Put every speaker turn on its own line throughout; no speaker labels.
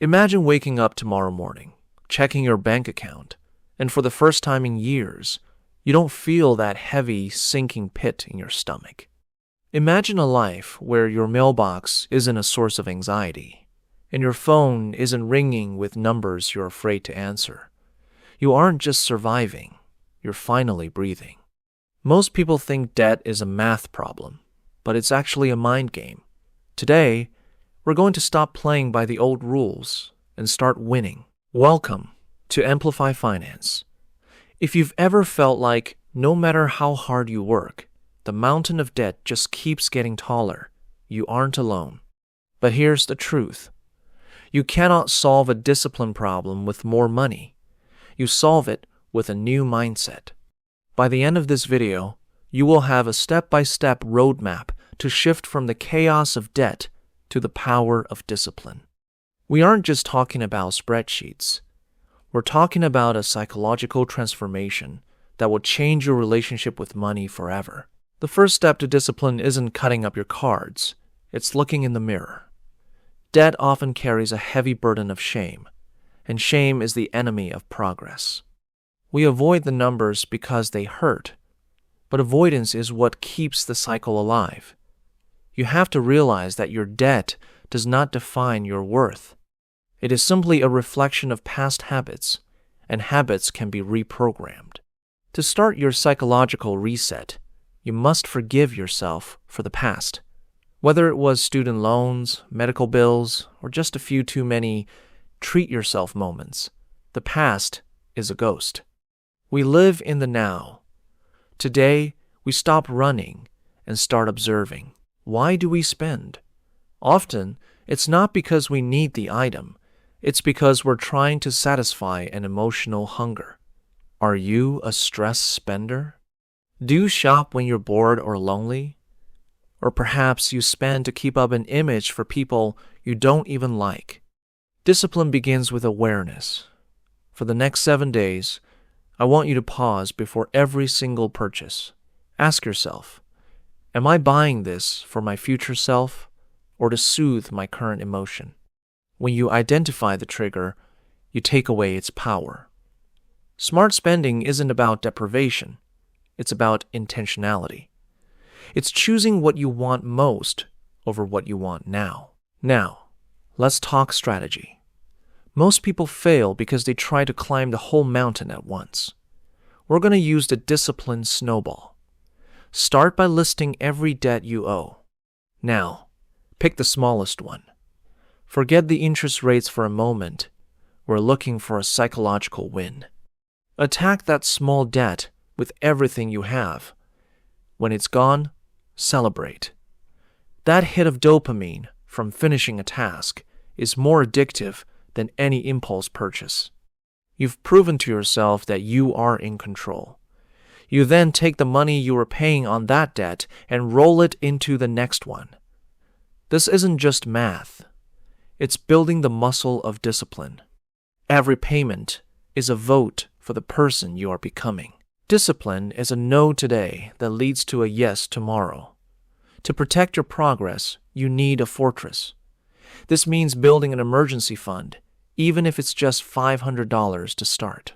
Imagine waking up tomorrow morning, checking your bank account, and for the first time in years, you don't feel that heavy, sinking pit in your stomach. Imagine a life where your mailbox isn't a source of anxiety, and your phone isn't ringing with numbers you're afraid to answer. You aren't just surviving, you're finally breathing. Most people think debt is a math problem, but it's actually a mind game. Today, we're going to stop playing by the old rules and start winning. Welcome to Amplify Finance. If you've ever felt like no matter how hard you work, the mountain of debt just keeps getting taller, you aren't alone. But here's the truth. You cannot solve a discipline problem with more money. You solve it with a new mindset. By the end of this video, you will have a step-by-step roadmap to shift from the chaos of debt to the power of discipline. We aren't just talking about spreadsheets. We're talking about a psychological transformation that will change your relationship with money forever. The first step to discipline isn't cutting up your cards. It's looking in the mirror. Debt often carries a heavy burden of shame, and shame is the enemy of progress. We avoid the numbers because they hurt, but avoidance is what keeps the cycle alive. You have to realize that your debt does not define your worth. It is simply a reflection of past habits, and habits can be reprogrammed. To start your psychological reset, you must forgive yourself for the past. Whether it was student loans, medical bills, or just a few too many treat-yourself moments, the past is a ghost. We live in the now. Today, we stop running and start observing. Why do we spend? Often, it's not because we need the item. It's because we're trying to satisfy an emotional hunger. Are you a stress spender? Do you shop when you're bored or lonely? Or perhaps you spend to keep up an image for people you don't even like. Discipline begins with awareness. For the next 7 days, I want you to pause before every single purchase. Ask yourself, am I buying this for my future self or to soothe my current emotion? When you identify the trigger, you take away its power. Smart spending isn't about deprivation. It's about intentionality. It's choosing what you want most over what you want now. Now, let's talk strategy. Most people fail because they try to climb the whole mountain at once. We're going to use the Discipline Snowball. Start by listing every debt you owe. Now, pick the smallest one. Forget the interest rates for a moment. We're looking for a psychological win. Attack that small debt with everything you have. When it's gone, celebrate. That hit of dopamine from finishing a task is more addictive than any impulse purchase. You've proven to yourself that you are in control. You then take the money you were paying on that debt and roll it into the next one. This isn't just math. It's building the muscle of discipline. Every payment is a vote for the person you are becoming. Discipline is a no today that leads to a yes tomorrow. To protect your progress, you need a fortress. This means building an emergency fund, even if it's just $500 to start.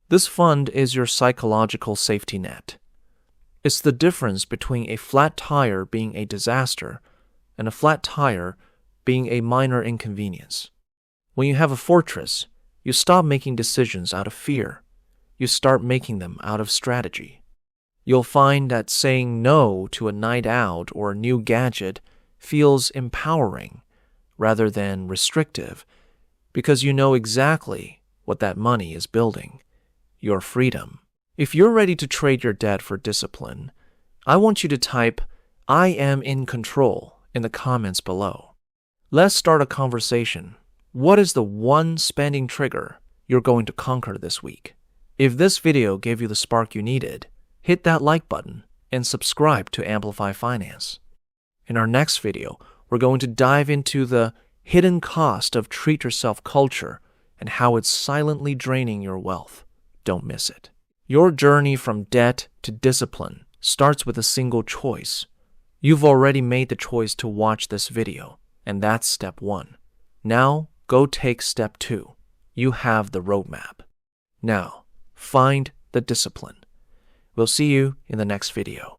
This fund is your psychological safety net. It's the difference between a flat tire being a disaster and a flat tire being a minor inconvenience. When you have a fortress, you stop making decisions out of fear. You start making them out of strategy. You'll find that saying no to a night out or a new gadget feels empowering rather than restrictive because you know exactly what that money is building, your freedom. If you're ready to trade your debt for discipline, I want you to type, "I am in control," in the comments below. Let's start a conversation. What is the one spending trigger you're going to conquer this week? If this video gave you the spark you needed, hit that like button and subscribe to Amplify Finance. In our next video, we're going to dive into the hidden cost of treat-yourself culture and how it's silently draining your wealth. Don't miss it. Your journey from debt to discipline starts with a single choice. You've already made the choice to watch this video, and that's step one. Now, go take step 2. You have the roadmap. Now, find the discipline. We'll see you in the next video.